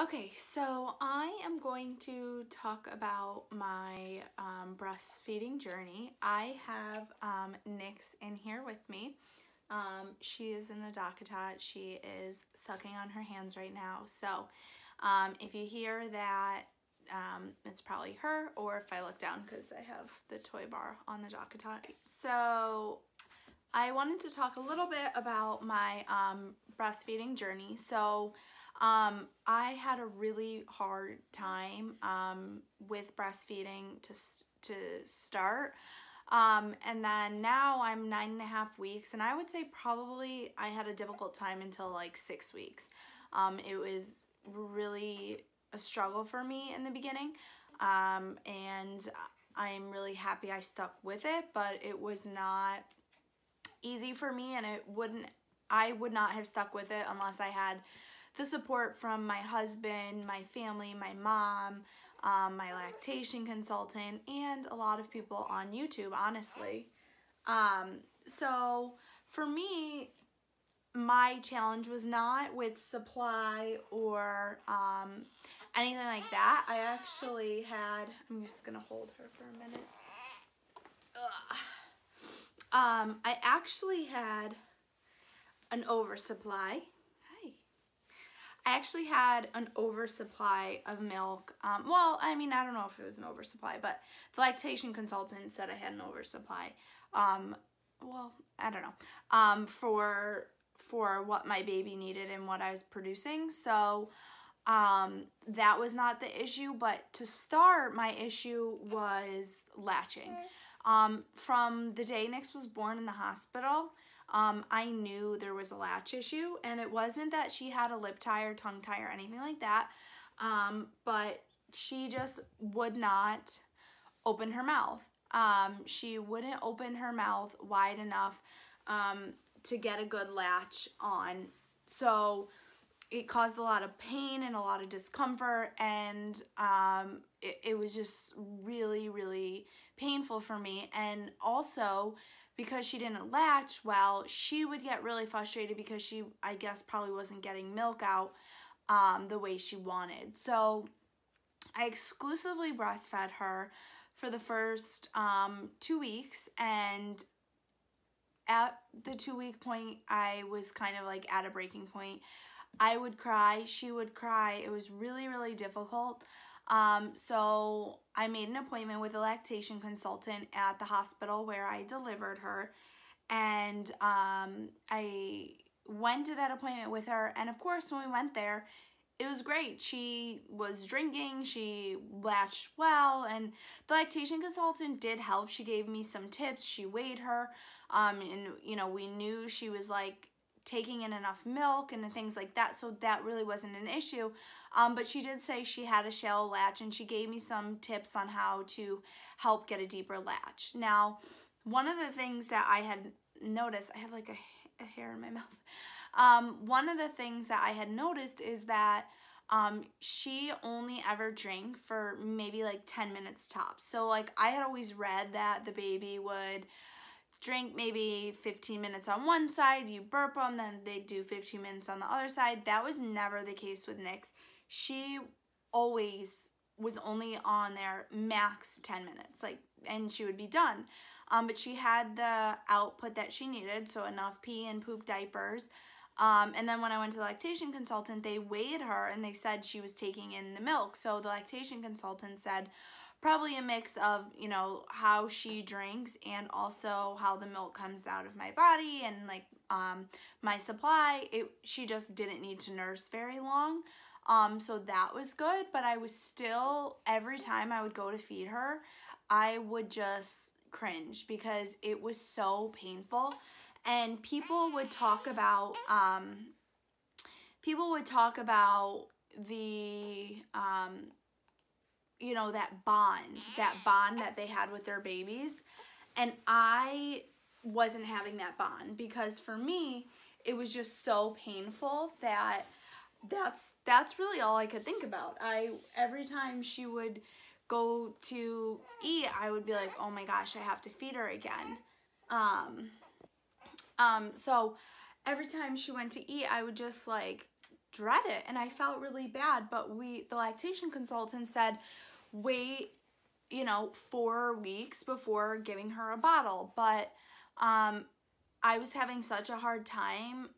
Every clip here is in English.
Okay, so I am going to talk about my breastfeeding journey. I have Nyx in here with me. She is in the Docketot. She is sucking on her hands right now. So if you hear that, it's probably her, or if I look down because I have the toy bar on the Docketot. So I wanted to talk a little bit about my breastfeeding journey. So I had a really hard time with breastfeeding to start. And then now I'm 9.5 weeks, and I would say probably I had a difficult time until like 6 weeks. It was really a struggle for me in the beginning, and I'm really happy I stuck with it, but it was not easy for me, and I would not have stuck with it unless I had the support from my husband, my family, my mom, my lactation consultant, and a lot of people on YouTube, honestly. So for me, my challenge was not with supply or anything like that. I actually had, I'm just gonna hold her for a minute. I actually had an oversupply. I actually had an oversupply of milk. Well, I mean, I don't know if it was an oversupply, but the lactation consultant said I had an oversupply. Well, I don't know. For what my baby needed and what I was producing. So that was not the issue, but to start, my issue was latching. From the day Nyx was born in the hospital, I knew there was a latch issue, and it wasn't that she had a lip tie or tongue tie or anything like that, but she just would not open her mouth. She wouldn't open her mouth wide enough to get a good latch on, so it caused a lot of pain and a lot of discomfort, and it was just really, really painful for me. And also, because she didn't latch well, she would get really frustrated because she, I guess, probably wasn't getting milk out the way she wanted. So I exclusively breastfed her for the first 2 weeks, and at the 2-week point, I was kind of like at a breaking point. I would cry, she would cry. It was really, really difficult. So I made an appointment with a lactation consultant at the hospital where I delivered her, and I went to that appointment with her, and of course when we went there, it was great. She was drinking, she latched well, and the lactation consultant did help. She gave me some tips, she weighed her, and you know, we knew she was like taking in enough milk and things like that, so that really wasn't an issue. But she did say she had a shallow latch, and she gave me some tips on how to help get a deeper latch. Now, one of the things that I had noticed, I have like a hair in my mouth. One of the things that I had noticed is that she only ever drank for maybe like 10 minutes tops. So like I had always read that the baby would drink maybe 15 minutes on one side, you burp them, then they do 15 minutes on the other side. That was never the case with Nyx. She always was only on there max 10 minutes, like, and she would be done. But she had the output that she needed, so enough pee and poop diapers. And then when I went to the lactation consultant, they weighed her and they said she was taking in the milk. So the lactation consultant said, probably a mix of, you know, how she drinks and also how the milk comes out of my body and like my supply. She just didn't need to nurse very long. So that was good, but I was still, every time I would go to feed her, I would just cringe because it was so painful. And people would talk about the you know, that bond that they had with their babies, and I wasn't having that bond because for me it was just so painful that that's really all I could think about. Every time she would go to eat, I would be like, oh my gosh, I have to feed her again. So every time she went to eat, I would just like dread it, and I felt really bad. But the lactation consultant said, wait, 4 weeks before giving her a bottle. But I was having such a hard time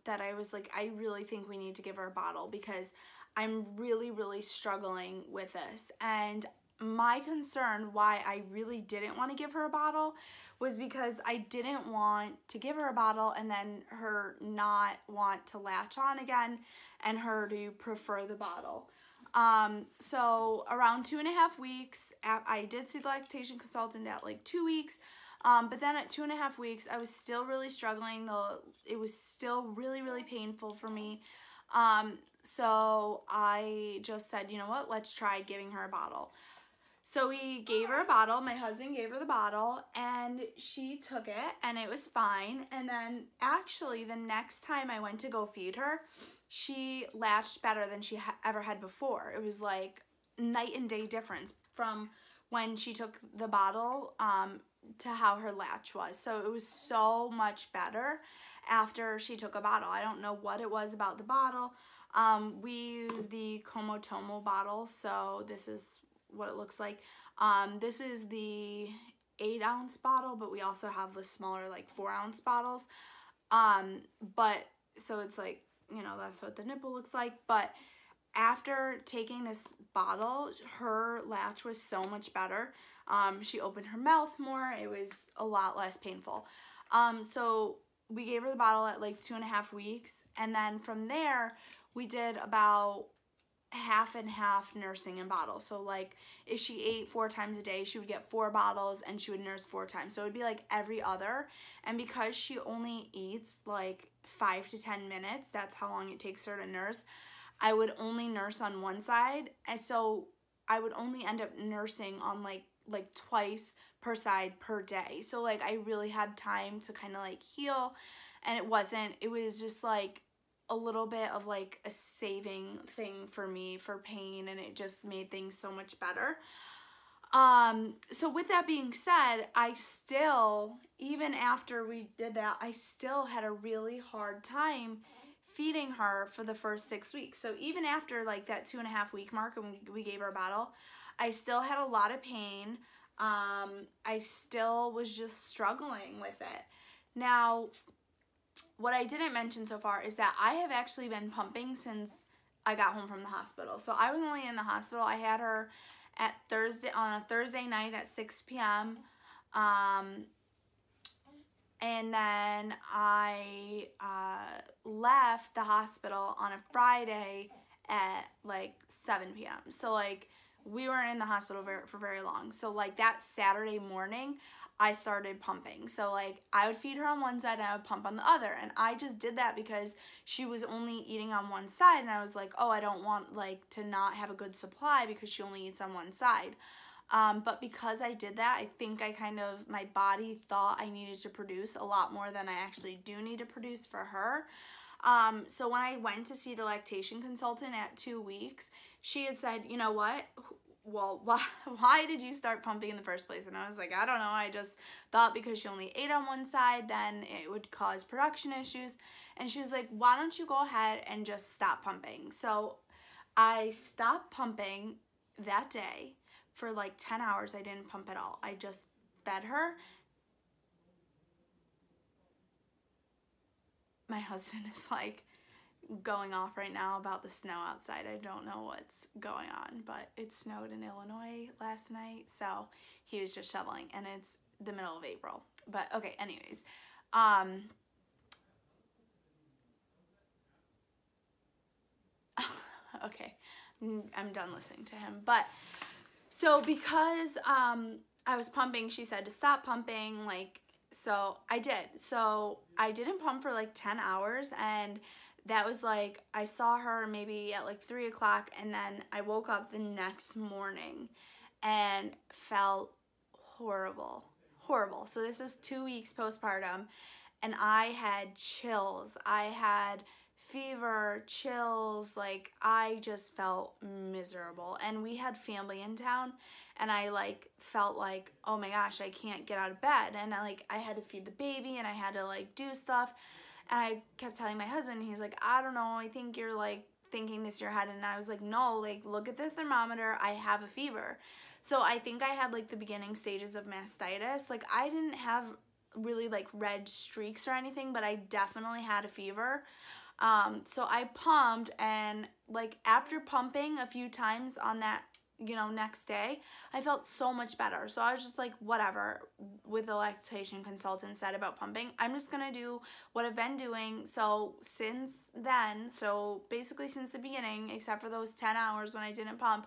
that I was like, I really think we need to give her a bottle because I'm really, really struggling with this. And my concern why I really didn't want to give her a bottle was because I didn't want to give her a bottle and then her not want to latch on again and her to prefer the bottle. So around 2.5 weeks, I did see the lactation consultant at like 2 weeks. But then at 2.5 weeks, I was still really struggling. It was still really, really painful for me. So I just said, you know what, let's try giving her a bottle. So we gave her a bottle. My husband gave her the bottle, and she took it, and it was fine. And then actually the next time I went to go feed her, she latched better than she ever had before. It was like night and day difference from when she took the bottle to how her latch was. So it was so much better after she took a bottle. I don't know what it was about the bottle. We use the Komotomo bottle, so this is what it looks like. This is the 8-ounce bottle, but we also have the smaller like 4-ounce bottles. But so it's like, that's what the nipple looks like. But after taking this bottle, her latch was so much better. She opened her mouth more. It was a lot less painful. So we gave her the bottle at like 2.5 weeks. And then from there, we did about half and half nursing and bottles. So like if she ate 4 times a day, she would get 4 bottles and she would nurse 4 times. So it would be like every other. And because she only eats like 5 to 10 minutes, that's how long it takes her to nurse, I would only nurse on one side. And so I would only end up nursing on like twice per side per day. So like I really had time to kind of like heal, and it was just like a little bit of like a saving thing for me for pain, and it just made things so much better. So with that being said, I still, even after we did that, I still had a really hard time feeding her for the first 6 weeks. So even after like that 2.5 week mark and we gave her a bottle, I still had a lot of pain. I still was just struggling with it. Now, what I didn't mention so far is that I have actually been pumping since I got home from the hospital. So I was only in the hospital. I had her on a Thursday night at 6 p.m. And then I left the hospital on a Friday at like 7 p.m. So like we weren't in the hospital for very long. So like that Saturday morning, I started pumping. So like I would feed her on one side and I would pump on the other. And I just did that because she was only eating on one side. And I was like, oh, I don't want like to not have a good supply because she only eats on one side. But because I did that, I think my body thought I needed to produce a lot more than I actually do need to produce for her. So when I went to see the lactation consultant at 2 weeks, she had said, you know what? Well, why did you start pumping in the first place? And I was like, I don't know. I just thought because she only ate on one side, then it would cause production issues. And she was like, why don't you go ahead and just stop pumping? So I stopped pumping that day. For like 10 hours, I didn't pump at all. I just fed her. My husband is like going off right now about the snow outside. I don't know what's going on, but it snowed in Illinois last night, so he was just shoveling, and it's the middle of April. But okay, anyways. Okay, I'm done listening to him. But so because I was pumping, she said to stop pumping, so I did. So I didn't pump for like 10 hours, and that was like, I saw her maybe at like 3 o'clock, and then I woke up the next morning and felt horrible. So this is 2 weeks postpartum, and I had chills. I had fever, chills, like I just felt miserable. And we had family in town, and I like felt like, oh my gosh, I can't get out of bed, and I had to feed the baby, and I had to like do stuff, And I kept telling my husband, and he's like, I don't know, I think you're like thinking this in your head. And I was like, no, like look at the thermometer, I have a fever. So I think I had like the beginning stages of mastitis. Like I didn't have really like red streaks or anything, but I definitely had a fever. So I pumped, and like after pumping a few times on that, you know, next day, I felt so much better. So I was just like, whatever, with the lactation consultant said about pumping, I'm just gonna do what I've been doing. So since then, so basically since the beginning, except for those 10 hours when I didn't pump,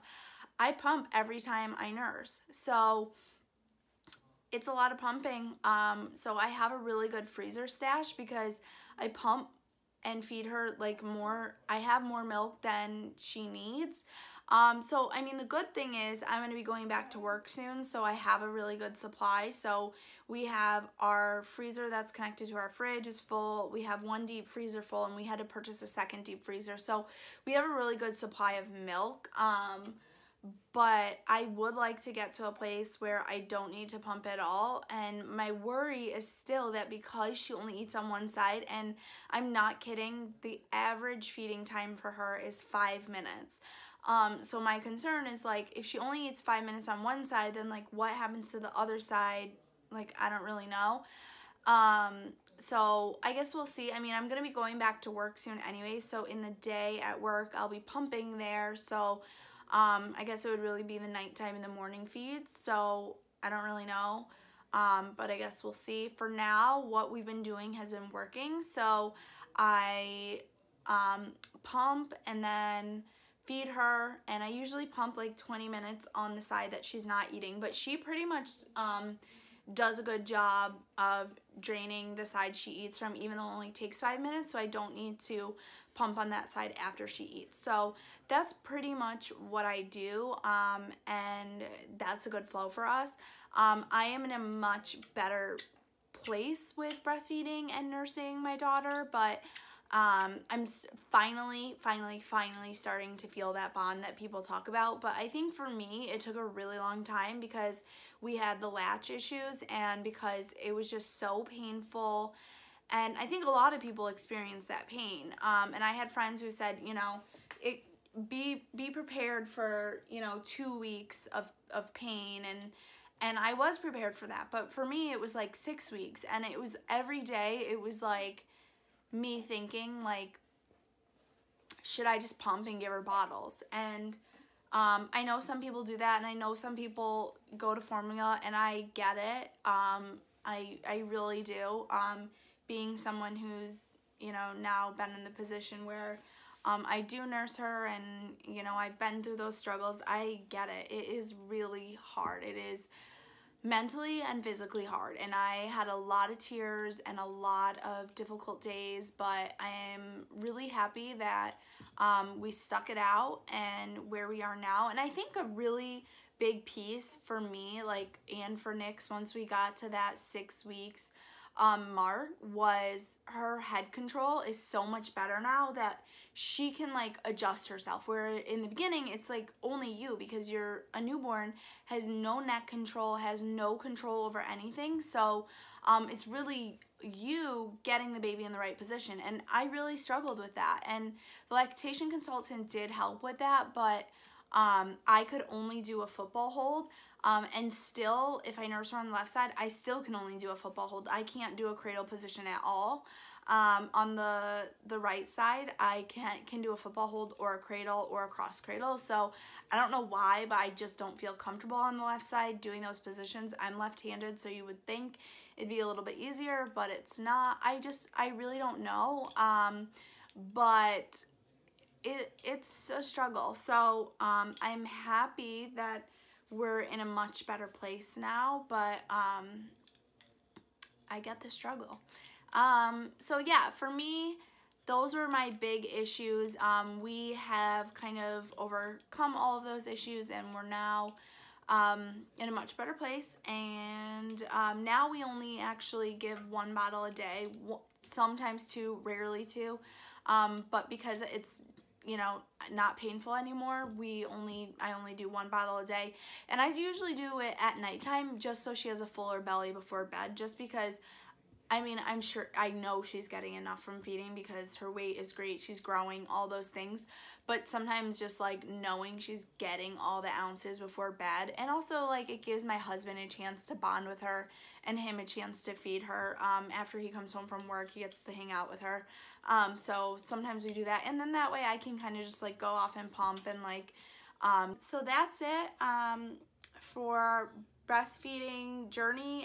I pump every time I nurse. So it's a lot of pumping. So I have a really good freezer stash because I pump and feed her like more. I have more milk than she needs. So I mean, the good thing is I'm going to be going back to work soon, so I have a really good supply. So we have our freezer that's connected to our fridge is full. We have one deep freezer full, and we had to purchase a second deep freezer. So we have a really good supply of milk. But I would like to get to a place where I don't need to pump at all. And my worry is still that because she only eats on one side, and I'm not kidding, the average feeding time for her is 5 minutes. So my concern is like, if she only eats 5 minutes on one side, then like what happens to the other side? Like, I don't really know. So I guess we'll see. I mean, I'm going to be going back to work soon anyway. So in the day at work, I'll be pumping there. So I guess it would really be the nighttime and the morning feeds. So I don't really know. But I guess we'll see. For now, what we've been doing has been working. So I pump and then feed her, and I usually pump like 20 minutes on the side that she's not eating, but she pretty much does a good job of draining the side she eats from, even though it only takes 5 minutes, so I don't need to pump on that side after she eats. So that's pretty much what I do, and that's a good flow for us. I am in a much better place with breastfeeding and nursing my daughter, but I'm finally starting to feel that bond that people talk about. But I think for me, it took a really long time because we had the latch issues and because it was just so painful. And I think a lot of people experience that pain. And I had friends who said, you know, be prepared for, you know, 2 weeks of pain, and I was prepared for that. But for me, it was like 6 weeks, and it was every day. It was like me thinking like, should I just pump and give her bottles? And I know some people do that, and I know some people go to formula, and I get it. I really do. Being someone who's, you know, now been in the position where I do nurse her, and, you know, I've been through those struggles. I get it. It is really hard. It is mentally and physically hard, and I had a lot of tears and a lot of difficult days, but I am really happy that we stuck it out and where we are now. And I think a really big piece for me, like, and for Nyx, once we got to that 6 weeks mark, was her head control is so much better now that she can like adjust herself, where in the beginning it's like only you, because you're a newborn, has no neck control, has no control over anything. So it's really you getting the baby in the right position, and I really struggled with that, and the lactation consultant did help with that. But I could only do a football hold, and still, if I nurse her on the left side, I still can only do a football hold. I can't do a cradle position at all. On the right side, I can do a football hold or a cradle or a cross cradle. So I don't know why, but I just don't feel comfortable on the left side doing those positions. I'm left-handed, so you would think it'd be a little bit easier, but it's not. I really don't know. But it's a struggle. So I'm happy that we're in a much better place now, but I get the struggle. So yeah, for me, those were my big issues. We have kind of overcome all of those issues, and we're now in a much better place. And now we only actually give 1 bottle a day, sometimes 2, rarely 2. But because it's, you know, not painful anymore, I only do 1 bottle a day. And I usually do it at nighttime just so she has a fuller belly before bed, just because I mean, I'm sure, I know she's getting enough from feeding because her weight is great, she's growing, all those things, but sometimes just like knowing she's getting all the ounces before bed, and also like it gives my husband a chance to bond with her and him a chance to feed her. After he comes home from work, he gets to hang out with her. So sometimes we do that, and then that way I can kind of just like go off and pump and like, so that's it for breastfeeding journey.